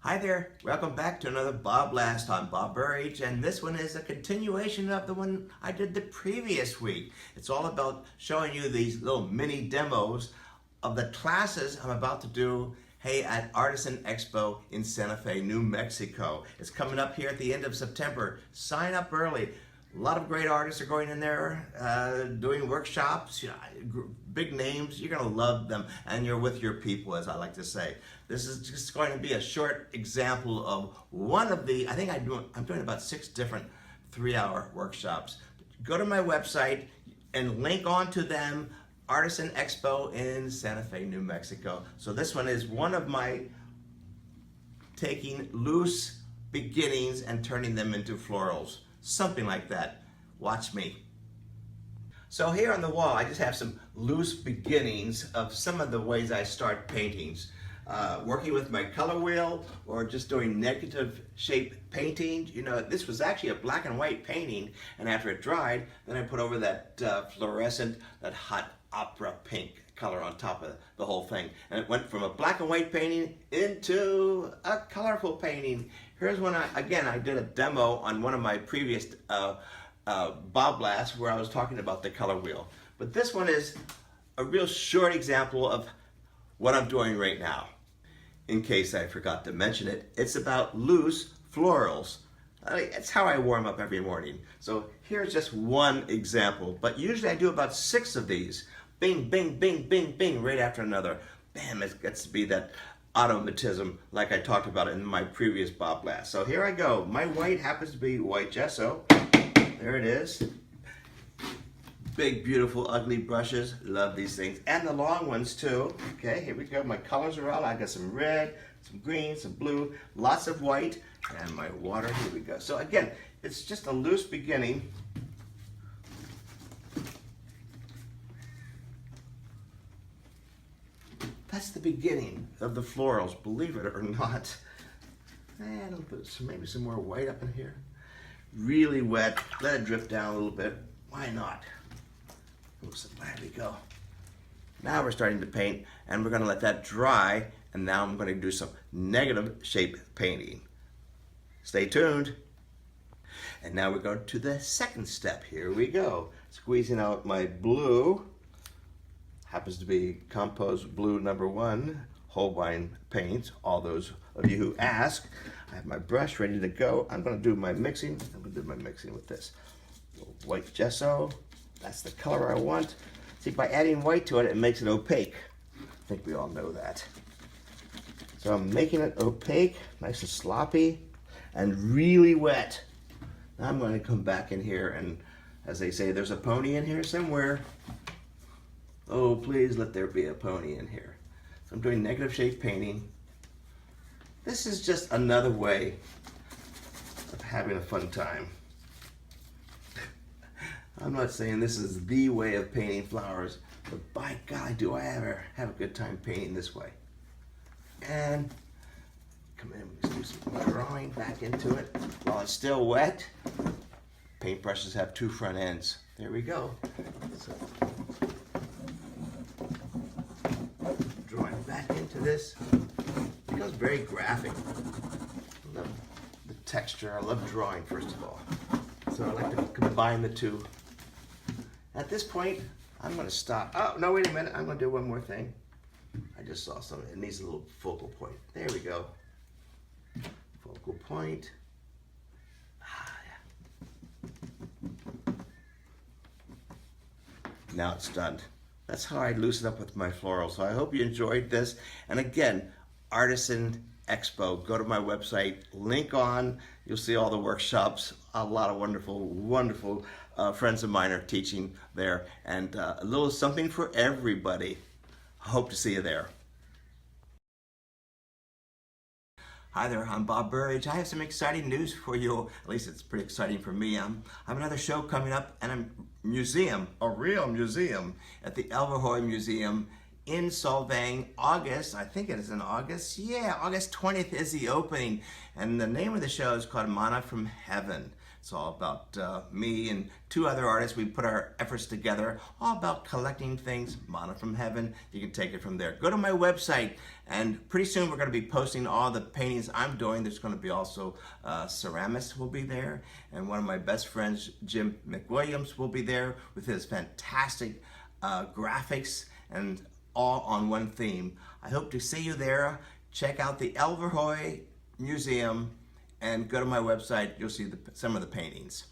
Hi there, welcome back to another BobBlast on Bob Burridge, and this one is a continuation of the one I did the previous week. It's all about showing you these little mini demos of the classes I'm about to do, at Artisan Expo in Santa Fe, New Mexico. It's coming up here at the end of September. Sign up early. A lot of great artists are going in there, doing workshops, big names. You're going to love them, and you're with your people, as I like to say. This is just going to be a short example of one of the, I'm doing about 6 different 3-hour workshops. Go to my website and link onto them, Artisan Expo in Santa Fe, New Mexico. So this one is one of my taking loose beginnings and turning them into florals. Something like that. Watch me. So here on the wall, I just have some loose beginnings of some of the ways I start paintings. Working with my color wheel or just doing negative shape painting. You know, this was actually a black and white painting, and after it dried, then I put over that fluorescent, that hot opera pink color on top of the whole thing. And it went from a black and white painting into a colorful painting. Here's one, I did a demo on one of my previous BobBlasts where I was talking about the color wheel. But this one is a real short example of what I'm doing right now. In case I forgot to mention it, it's about loose florals. It's how I warm up every morning. So here's just one example, but usually I do about 6 of these. Bing, bing, bing, bing, bing, right after another. Bam, it gets to be that automatism like I talked about in my previous BobBlast. So here I go. My white happens to be white gesso. There it is. Big, beautiful, ugly brushes. Love these things. And the long ones too. Okay, here we go. My colors are all. I got some red, some green, some blue, lots of white, and my water. Here we go. So again, it's just a loose beginning. That's the beginning of the florals, believe it or not. And I'll put maybe some more white up in here. Really wet. Let it drip down a little bit. Why not? Oops, there we go. Now we're starting to paint, and we're going to let that dry, and now I'm going to do some negative shape painting. Stay tuned. And now we're going to the second step. Here we go. Squeezing out my blue. Happens to be Compost Blue #1, Holbein paints. All those of you who ask, I have my brush ready to go. I'm going to do my mixing. I'm going to do my mixing with this white gesso. That's the color I want. See, by adding white to it, it makes it opaque. I think we all know that. So I'm making it opaque, nice and sloppy, and really wet. Now I'm going to come back in here, and as they say, there's a pony in here somewhere. Oh, please let there be a pony in here. So I'm doing negative shape painting. This is just another way of having a fun time. I'm not saying this is the way of painting flowers, but by God, do I ever have a good time painting this way. And come in, let's do some drawing back into it while it's still wet. Paintbrushes have 2 front ends. There we go. So, drawing back into this. It becomes very graphic. I love the texture. I love drawing, first of all. So I like to combine the two. At this point, I'm going to stop. Oh, no, wait a minute. I'm going to do one more thing. I just saw something. It needs a little focal point. There we go. Focal point. Yeah. Now it's done. That's how I loosen up with my florals. So I hope you enjoyed this. And again, Artisan Expo. Go to my website, link on. You'll see all the workshops. A lot of wonderful, wonderful friends of mine are teaching there, and a little something for everybody. Hope to see you there. Hi there, I'm Bob Burridge. I have some exciting news for you. At least it's pretty exciting for me. I have another show coming up, and a real museum, at the Elverhoy Museum in Solvang, August. I think it is in August. Yeah, August 20th is the opening, and the name of the show is called Mana from Heaven. It's all about me and two other artists. We put our efforts together, all about collecting things, Mana from Heaven. You can take it from there. Go to my website, and pretty soon we're going to be posting all the paintings I'm doing. There's going to be also ceramists will be there, and one of my best friends, Jim McWilliams, will be there with his fantastic graphics, and all on one theme. I hope to see you there. Check out the Elverhoy Museum and go to my website. You'll see some of the paintings.